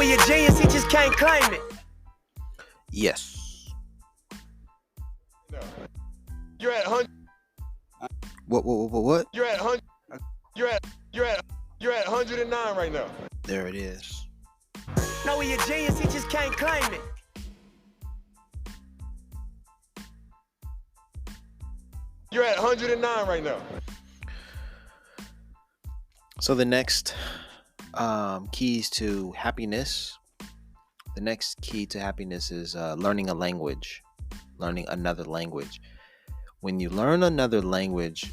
he a genius, he just can't claim it. Yes. No. You're at 100. What? You're at 100. You're at 109 right now. There it is. No, he a genius, he just can't claim it. You're at 109 right now. So the next keys to happiness. The next key to happiness is learning a language, learning another language. When you learn another language,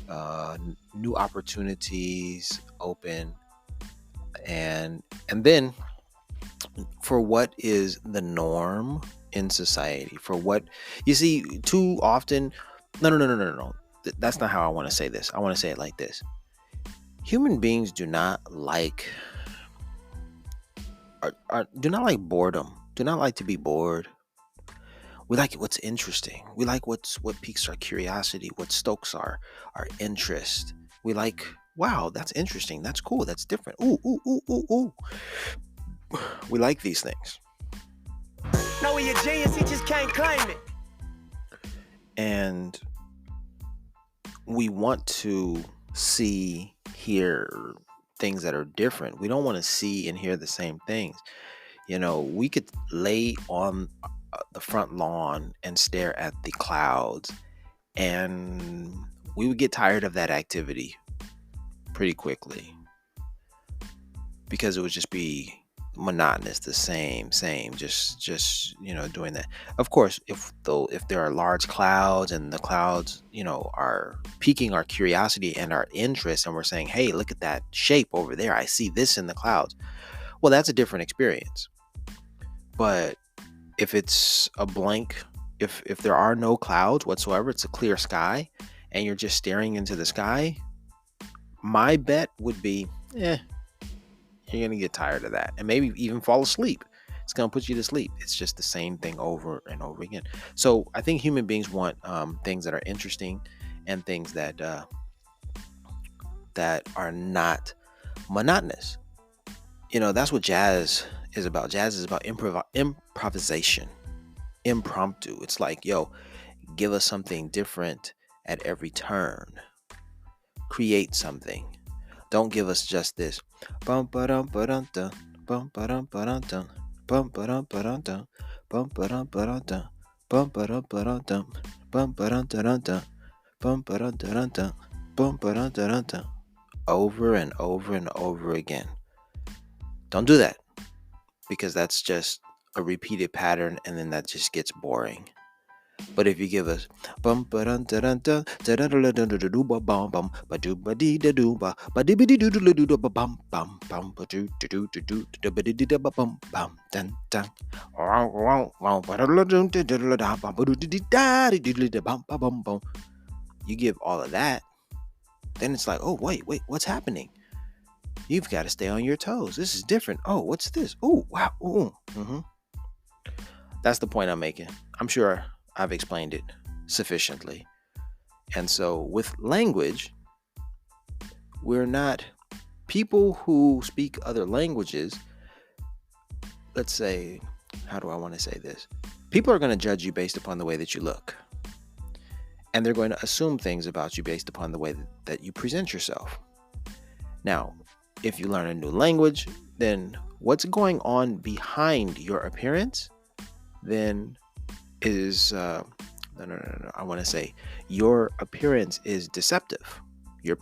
new opportunities open, and then for what is the norm in society, for what you see too often. No. That's not how I want to say this. I want to say it like this. Human beings do not like boredom. Do not like to be bored. We like what's interesting. We like what piques our curiosity, what stokes our interest. We like, wow, that's interesting. That's cool. That's different. Ooh. We like these things. No, he a genius, he just can't claim it. And we want to see, hear things that are different. We don't want to see and hear the same things. You know, we could lay on the front lawn and stare at the clouds, and we would get tired of that activity pretty quickly because it would just be monotonous, the same, just doing that. Of course, if there are large clouds and the clouds, are piquing our curiosity and our interest, and we're saying, hey, look at that shape over there, I see this in the clouds, well, that's a different experience. But if it's a blank, if there are no clouds whatsoever, it's a clear sky, and you're just staring into the sky, my bet would be, you're going to get tired of that and maybe even fall asleep. It's going to put you to sleep. It's just the same thing over and over again. So I think human beings want things that are interesting and things that are not monotonous. That's what jazz is about. Jazz is about improvisation, impromptu. It's like, give us something different at every turn. Create something. Don't give us just this. Bum ba-dum ba-dum dum, bum ba-dum ba-dum dum, bum ba-dum ba-dum dum, bum ba-dum ba-dum dum, bum ba-dum ba-dum dum, bum ba-dum da-dum dum, bum ba-dum da-dum dum, bum ba-dum da-dum dum. Over and over and over again. Don't do that, because that's just a repeated pattern, and then that just gets boring. But if you give us bum ba dun da dun da da da da da da da do ba bum bum ba do ba dee da do ba ba dee ba dee do do do do ba bum bum bum ba do do do do do ba dee da ba bum bum dun dun wow wow wow ba da da da da da ba ba do dee da dee da bum bum bum. You give all of that, then it's like, oh wait, what's happening? You've got to stay on your toes. This is different. Oh, what's this? Oh, wow. Ooh. Mm-hmm. That's the point I'm making. I'm sure I've explained it sufficiently. And so with language, we're not people who speak other languages. Let's say, how do I want to say this? People are going to judge you based upon the way that you look. And they're going to assume things about you based upon the way that you present yourself. Now, if you learn a new language, then what's going on behind your appearance then is no. I want to say your appearance is deceptive. Your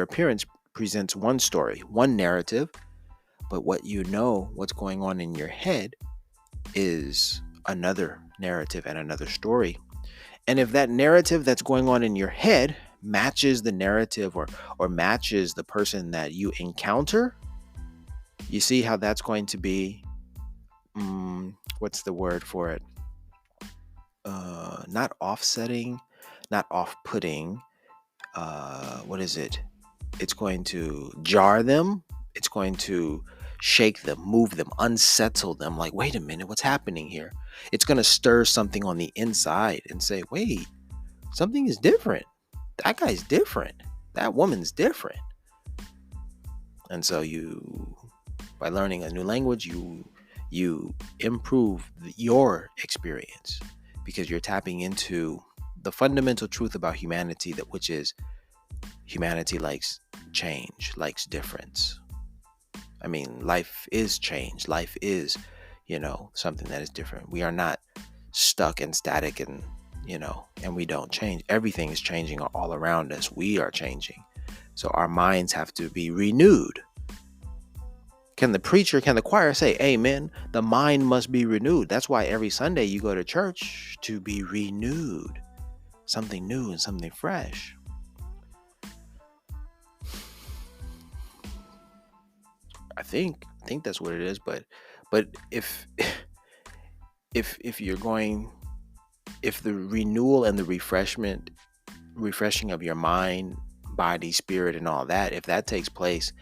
appearance presents one story, one narrative, but what's going on in your head is another narrative and another story. And if that narrative that's going on in your head matches the narrative or matches the person that you encounter, you see how that's going to be, what's the word for it? Not offsetting, not off-putting. What is it? It's going to jar them. It's going to shake them, move them, unsettle them. Like, wait a minute, what's happening here? It's going to stir something on the inside and say, wait, something is different. That guy's different. That woman's different. And so by learning a new language, you you improve your experience, because you're tapping into the fundamental truth about humanity, that which is humanity likes change, likes difference. I mean, life is change. Life is, something that is different. We are not stuck and static and we don't change. Everything is changing all around us. We are changing. So our minds have to be renewed. Can the choir say, amen? The mind must be renewed. That's why every Sunday you go to church, to be renewed. Something new and something fresh. I think that's what it is. But if the renewal and the refreshing of your mind, body, spirit, and all that, if that takes place,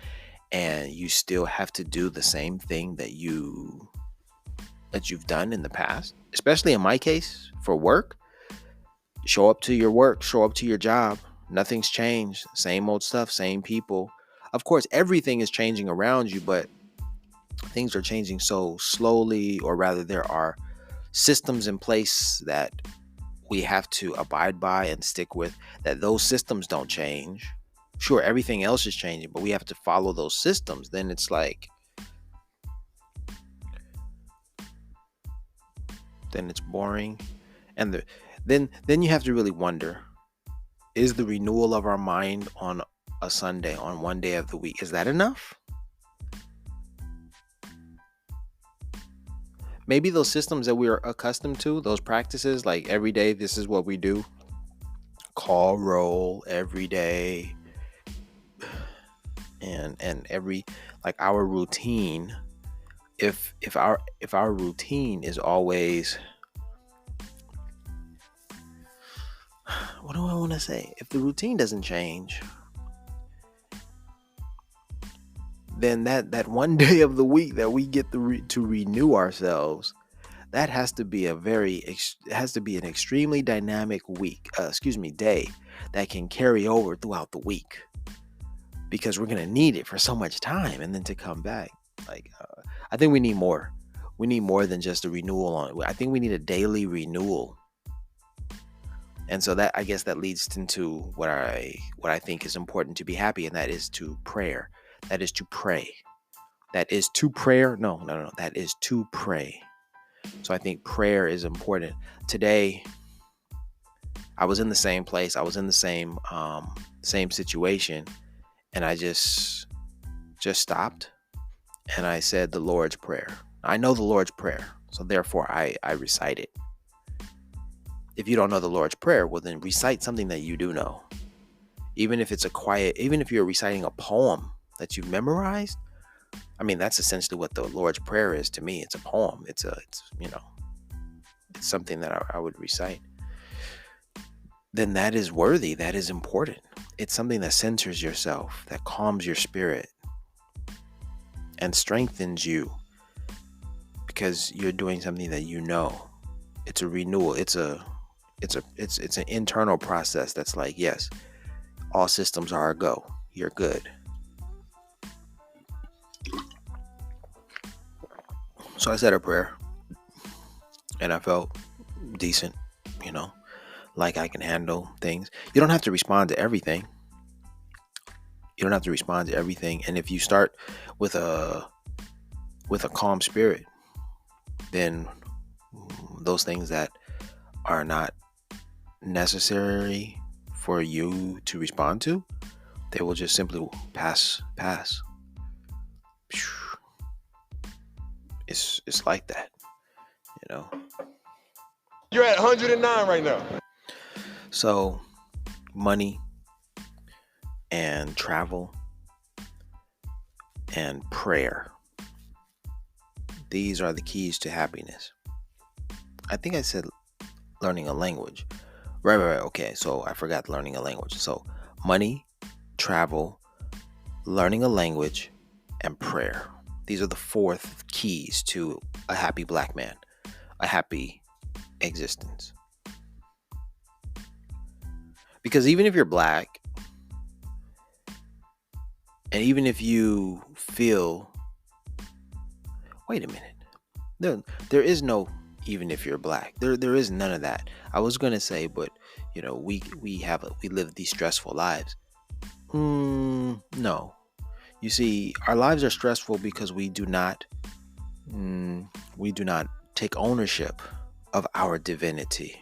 and you still have to do the same thing that you've done in the past, especially in my case for work, show up to your work, show up to your job, nothing's changed, same old stuff, same people. Of course, everything is changing around you, but things are changing so slowly, or rather there are systems in place that we have to abide by and stick with, that those systems don't change. Sure, everything else is changing, but we have to follow those systems. Then it's like, then it's boring. And then you have to really wonder, is the renewal of our mind on a Sunday, on one day of the week, is that enough? Maybe those systems that we are accustomed to, those practices, like every day, this is what we do. Call roll every day. And every, like, our routine, if our routine is always, what do I want to say? If the routine doesn't change, then that one day of the week that we get to renew ourselves, that has to be an extremely dynamic day that can carry over throughout the week, because we're going to need it for so much time, and then to come back. I think we need more. We need more than just a renewal I think we need a daily renewal. And so that, I guess, that leads into what I think is important to be happy, and that is to prayer. That is to pray. That is to prayer. No. That is to pray. So I think prayer is important. Today, I was in the same place. I was in the same situation, and I just stopped, and I said the Lord's Prayer. I know the Lord's Prayer, so therefore I recite it. If you don't know the Lord's Prayer, well, then recite something that you do know. Even if you're reciting a poem that you've memorized, I mean, that's essentially what the Lord's Prayer is to me. It's a poem. It's something that I would recite. Then that is worthy. That is important. It's something that centers yourself, that calms your spirit and strengthens you, because you're doing something that you know. It's a renewal. It's an internal process that's like, yes, all systems are a go. You're good. So I said a prayer, and I felt decent, like I can handle things. You don't have to respond to everything. And if you start with a calm spirit, then those things that are not necessary for you to respond to, they will just simply pass. It's like that, You're at 109 right now. So money and travel and prayer, these are the keys to happiness. I think I said learning a language. Right. Okay, so I forgot learning a language. So money, travel, learning a language, and prayer. These are the 4 keys to a happy black man, a happy existence. Because even if you're black, and even if you feel, wait a minute, There is no even if you're black. There is none of that. I was gonna say, but we live these stressful lives. No. You see, our lives are stressful because we do not take ownership of our divinity.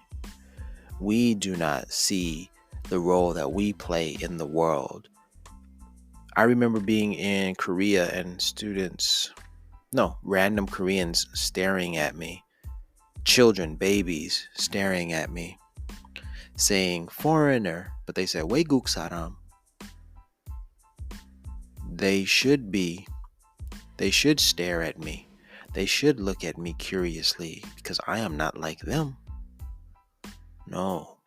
We do not see the role that we play in the world. I remember being in Korea and random Koreans staring at me, children, babies staring at me, saying foreigner, but they said 외국 사람. They should stare at me. They should look at me curiously because I am not like them. No,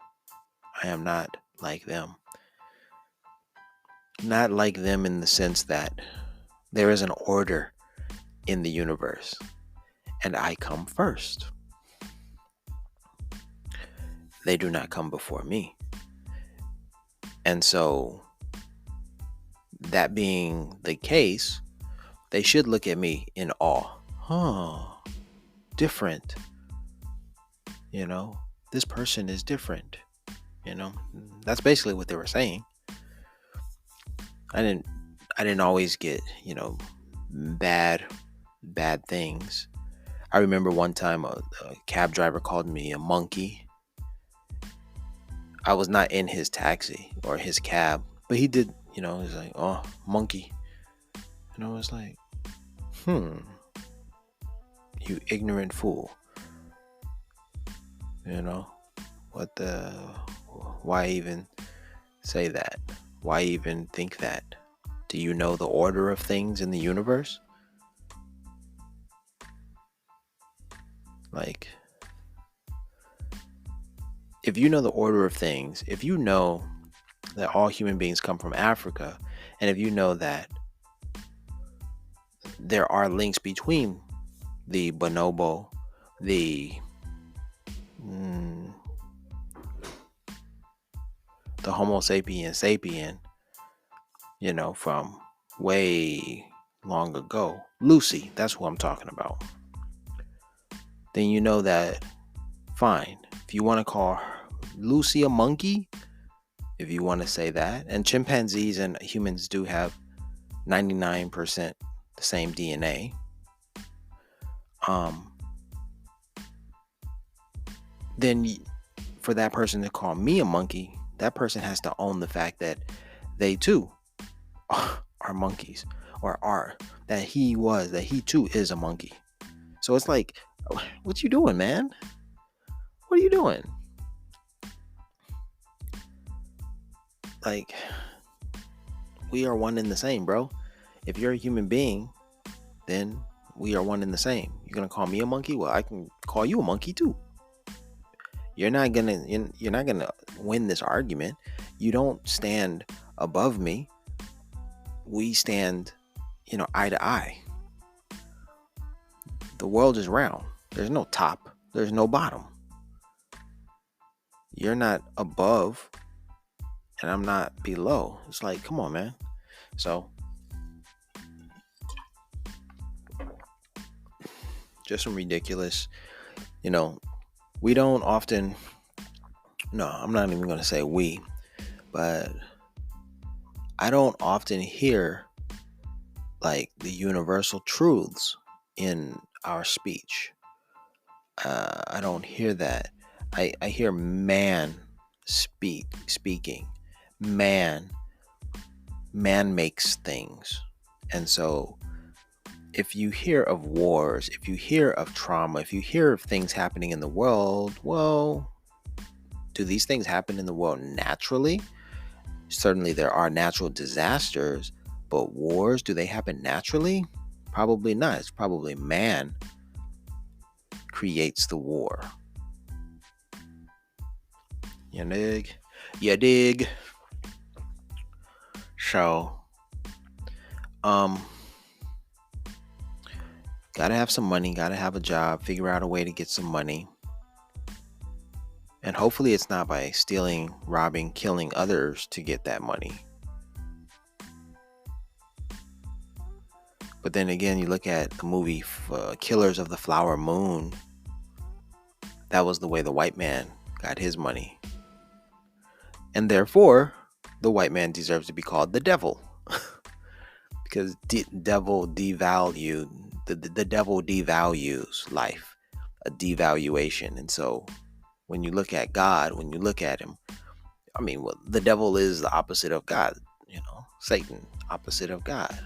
I am not like them. Not like them in the sense that there is an order in the universe and I come first. They do not come before me. And so, that being the case, they should look at me in awe. Different. This person is different. That's basically what they were saying. I didn't always get, bad things. I remember one time a cab driver called me a monkey. I was not in his taxi or his cab, but he did, he's like, oh, monkey. And I was like, you ignorant fool. Why even say that? Why even think that? Do you know the order of things in the universe? Like, if you know the order of things, if you know that all human beings come from Africa, and if you know that there are links between the bonobo, the Homo sapien, from way long ago. Lucy, that's who I'm talking about. Then you know that, fine. If you want to call Lucy a monkey, if you want to say that, and chimpanzees and humans do have 99% the same DNA. Then for that person to call me a monkey, that person has to own the fact that they too are monkeys, or that he too is a monkey. So it's like, what you doing, man? What are you doing? Like, we are one and the same, bro. If you're a human being, then we are one and the same. You're gonna call me a monkey? Well, I can call you a monkey too. You're not gonna win this argument. You don't stand above me. We stand, eye to eye. The world is round. There's no top. There's no bottom. You're not above, and I'm not below. It's like, come on, man. So, just some ridiculous, we don't often, no, I'm not even going to say we, but I don't often hear like the universal truths in our speech. I don't hear that. I hear man speaking. Man makes things. And so if you hear of wars, if you hear of trauma, if you hear of things happening in the world, well, do these things happen in the world naturally? Certainly there are natural disasters, but wars, do they happen naturally? Probably not. It's probably man creates the war. You dig? So, gotta have some money, gotta have a job, figure out a way to get some money. And hopefully it's not by stealing, robbing, killing others to get that money. But then again, you look at the movie Killers of the Flower Moon. That was the way the white man got his money. And therefore, the white man deserves to be called the devil. Because the devil devalues life, a devaluation. And so when you look at God, when you look at him, I mean, well, the devil is the opposite of God, Satan, opposite of God.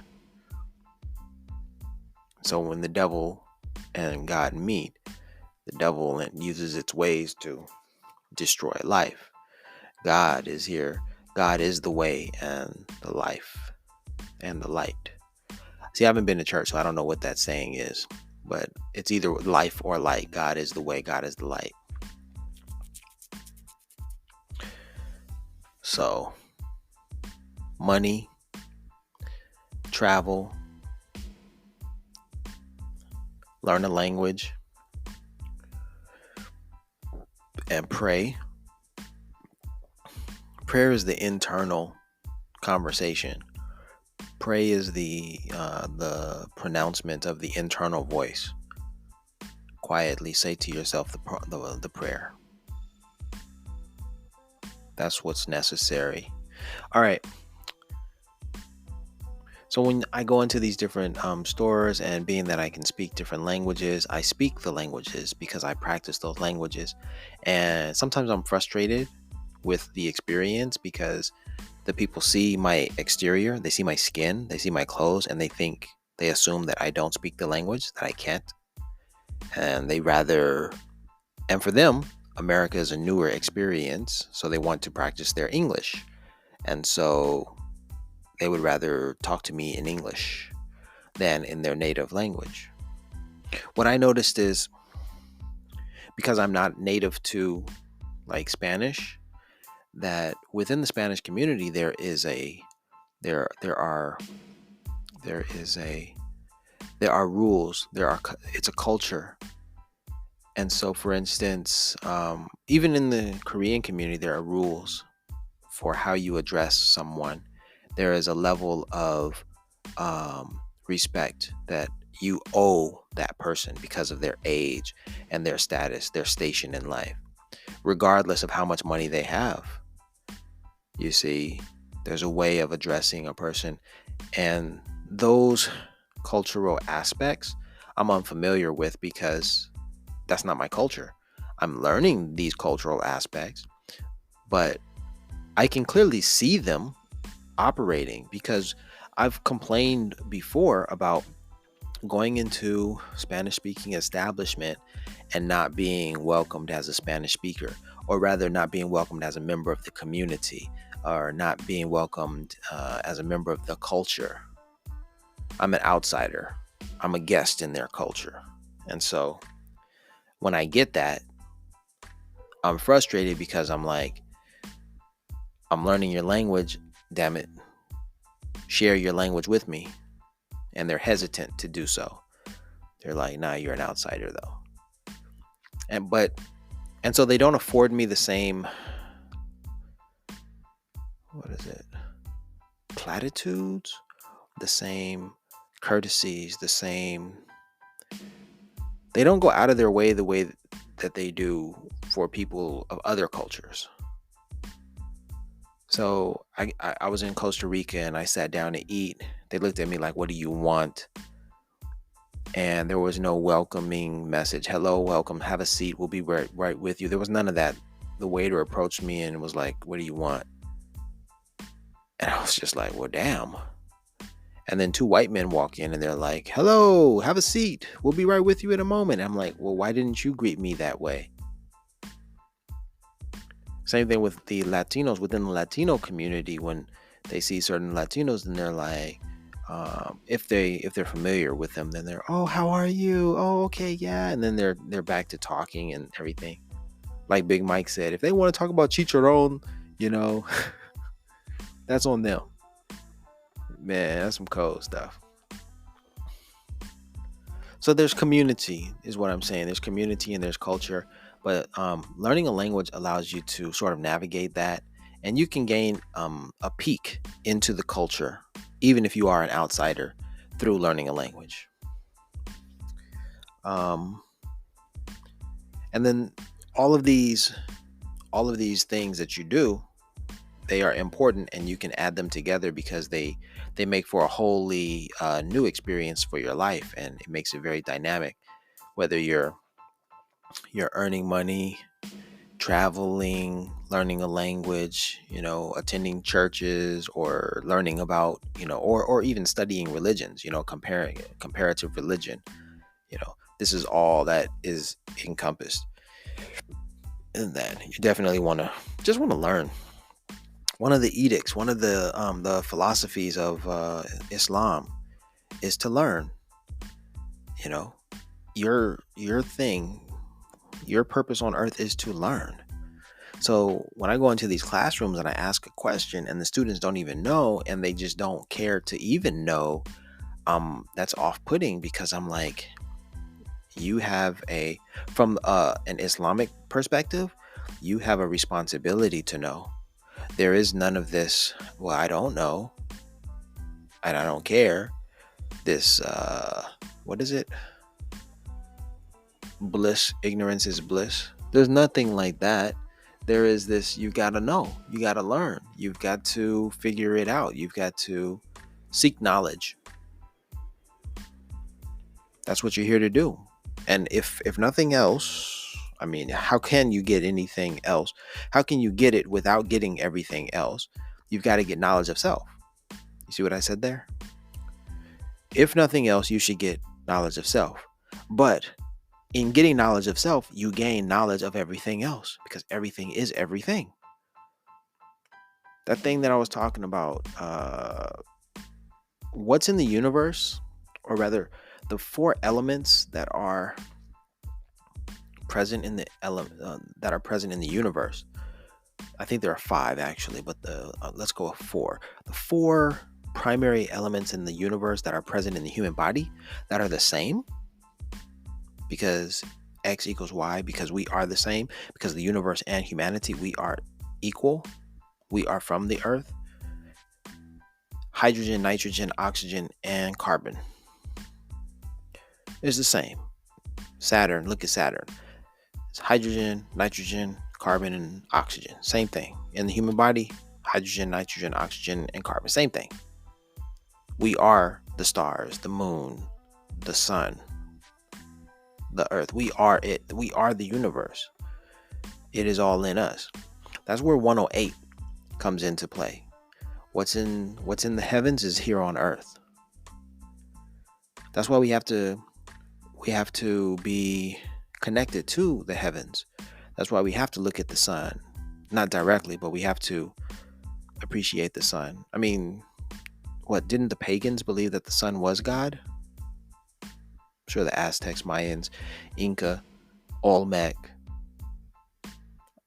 So when the devil and God meet, the devil uses its ways to destroy life. God is here. God is the way and the life and the light. See, I haven't been to church, so I don't know what that saying is, but it's either life or light. God is the way. God is the light. So, money, travel, learn a language, and pray. Prayer is the internal conversation. Pray is the pronouncement of the internal voice. Quietly say to yourself the prayer. That's what's necessary. All right. So when I go into these different stores, and being that I can speak different languages, I speak the languages because I practice those languages. And sometimes I'm frustrated with the experience because the people see my exterior, they see my skin, they see my clothes, and they assume that I don't speak the language, that I can't. And and for them, America is a newer experience, so they want to practice their English. And so they would rather talk to me in English than in their native language. What I noticed is, because I'm not native to like Spanish, that within the Spanish community there are rules, it's a culture. And so, for instance, even in the Korean community, there are rules for how you address someone. There is a level of respect that you owe that person because of their age and their status, their station in life, regardless of how much money they have. You see, there's a way of addressing a person, and those cultural aspects I'm unfamiliar with because that's not my culture. I'm learning these cultural aspects, but I can clearly see them operating because I've complained before about going into Spanish-speaking establishment and not being welcomed as a Spanish speaker, or rather not being welcomed as a member of the community, or not being welcomed as a member of the culture. I'm an outsider. I'm a guest in their culture. And so when I get that, I'm frustrated because I'm like, I'm learning your language, damn it. Share your language with me. And they're hesitant to do so. They're like, nah, you're an outsider though. And so they don't afford me the same, platitudes, the same courtesies, they don't go out of their way the way that they do for people of other cultures. So I was in Costa Rica and I sat down to eat. They looked at me like, what do you want? And there was no welcoming message. Hello, welcome, have a seat. We'll be right with you. There was none of that. The waiter approached me and was like, what do you want? And I was just like, well, damn. And then two white men walk in and they're like, hello, have a seat. We'll be right with you in a moment. I'm like, well, why didn't you greet me that way? Same thing with the Latinos within the Latino community. When they see certain Latinos, then they're like, if they're familiar with them, then they're, oh, how are you? Oh, okay, yeah. And then they're back to talking and everything. Like Big Mike said, if they want to talk about chicharron, that's on them. Man, that's some cold stuff. So there's community, is what I'm saying. There's community and there's culture. But learning a language allows you to sort of navigate that. And you can gain a peek into the culture, even if you are an outsider, through learning a language. And then all of these things that you do, they are important, and you can add them together because they make for a wholly new experience for your life, and it makes it very dynamic. Whether you're earning money, traveling, learning a language, attending churches, or learning about, or even studying religions, comparative religion, this is all that is encompassed in that. You definitely want to learn. One of the edicts, one of the philosophies of Islam is to learn. Your thing, your purpose on earth is to learn. So when I go into these classrooms and I ask a question and the students don't even know, and they just don't care to even know, that's off-putting, because I'm like, you have from an Islamic perspective, you have a responsibility to know. There is none of this, well, I don't know, and I don't care. This, what is it? Bliss, ignorance is bliss. There's nothing like that. There is this, you got to know, you got to learn, you've got to figure it out, you've got to seek knowledge. That's what you're here to do. And if nothing else, I mean, how can you get anything else? How can you get it without getting everything else? You've got to get knowledge of self. You see what I said there? If nothing else, you should get knowledge of self. But in getting knowledge of self, you gain knowledge of everything else, because everything is everything. That thing that I was talking about, what's in the universe, or rather, the 4 elements that are present in the universe. I think there are 5 actually, but let's go with 4. The 4 primary elements in the universe that are present in the human body, that are the same, because X equals Y, because we are the same, because the universe and humanity, we are equal. We are from the earth. Hydrogen, nitrogen, oxygen, and carbon is the same. Saturn, look at Saturn. It's hydrogen, nitrogen, carbon, and oxygen. Same thing. In the human body, hydrogen, nitrogen, oxygen, and carbon. Same thing. We are the stars, the moon, the sun, the earth. We are it. We are the universe. It is all in us. That's where 108 comes into play. What's in the heavens is here on earth. That's why we have to be connected to the heavens. That's why we have to look at the sun, not directly, but we have to appreciate the sun. I mean, what, didn't the pagans believe that the sun was God? I'm sure the Aztecs, Mayans, Inca, Olmec,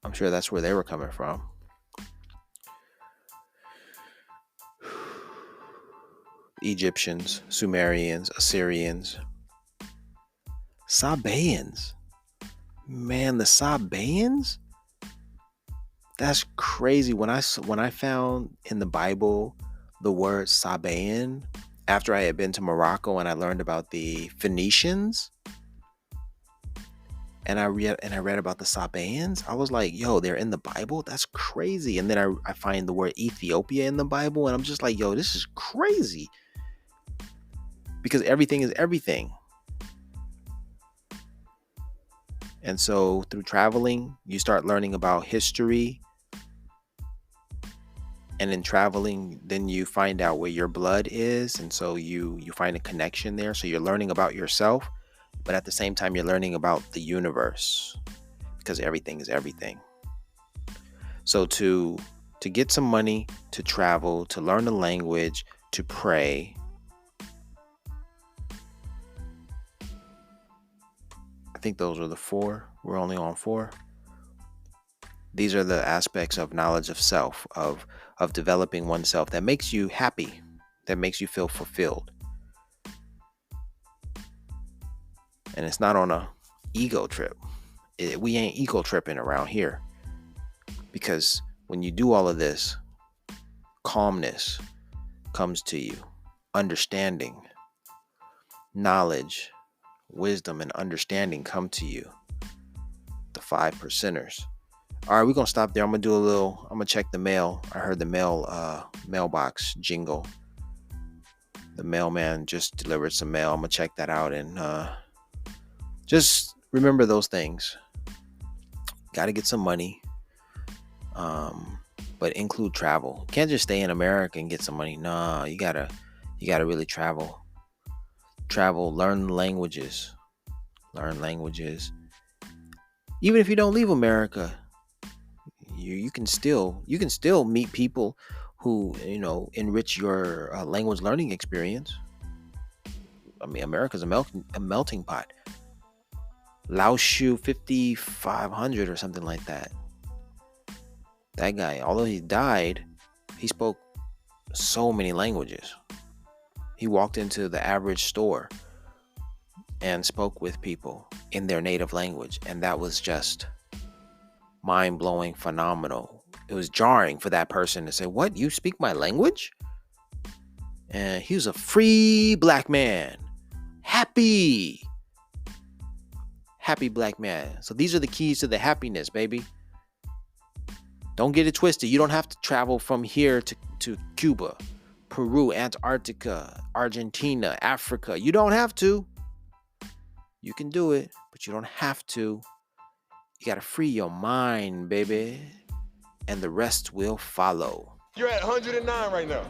I'm sure that's where they were coming from. Egyptians, Sumerians, Assyrians, Sabaeans. Man, the Sabaeans? That's crazy. When I found in the Bible the word Sabaean, after I had been to Morocco and I learned about the Phoenicians, and I read about the Sabaeans, I was like, yo, they're in the Bible? That's crazy. And then I find the word Ethiopia in the Bible, and I'm just like, yo, this is crazy. Because everything is everything. And so through traveling, you start learning about history. And in traveling, then you find out where your blood is. And so you find a connection there. So you're learning about yourself, but at the same time, you're learning about the universe, because everything is everything. So to get some money, to travel, to learn a language, to pray, I think those are the 4. We're only on 4. These are the aspects of knowledge of self, of developing oneself, that makes you happy, that makes you feel fulfilled. And it's not on a ego trip. We ain't ego tripping around here. Because when you do all of this, calmness comes to you, understanding knowledge, wisdom, and understanding come to you. The 5%ers. All right, we're gonna stop there. I'm gonna check the mail. I heard the mailbox jingle. The mailman just delivered some mail. I'm gonna check that out, and just remember those things. Got to get some money, but include travel. You can't just stay in America and get some money. No, you gotta really travel. Learn languages. Even if you don't leave America, you can still meet people who enrich your language learning experience. I mean, America's a melting pot. Lao Shu 5500 or something like that. That guy, although he died, he spoke so many languages. He walked into the average store and spoke with people in their native language, and that was just mind-blowing, phenomenal. It was jarring for that person to say, "What? You speak my language?" And he was a free black man. Happy black man. So these are the keys to the happiness, baby. Don't get it twisted. You don't have to travel from here to Cuba, Peru, Antarctica, Argentina, Africa. You don't have to. You can do it, but you don't have to. You got to free your mind, baby. And the rest will follow. You're at 109 right now.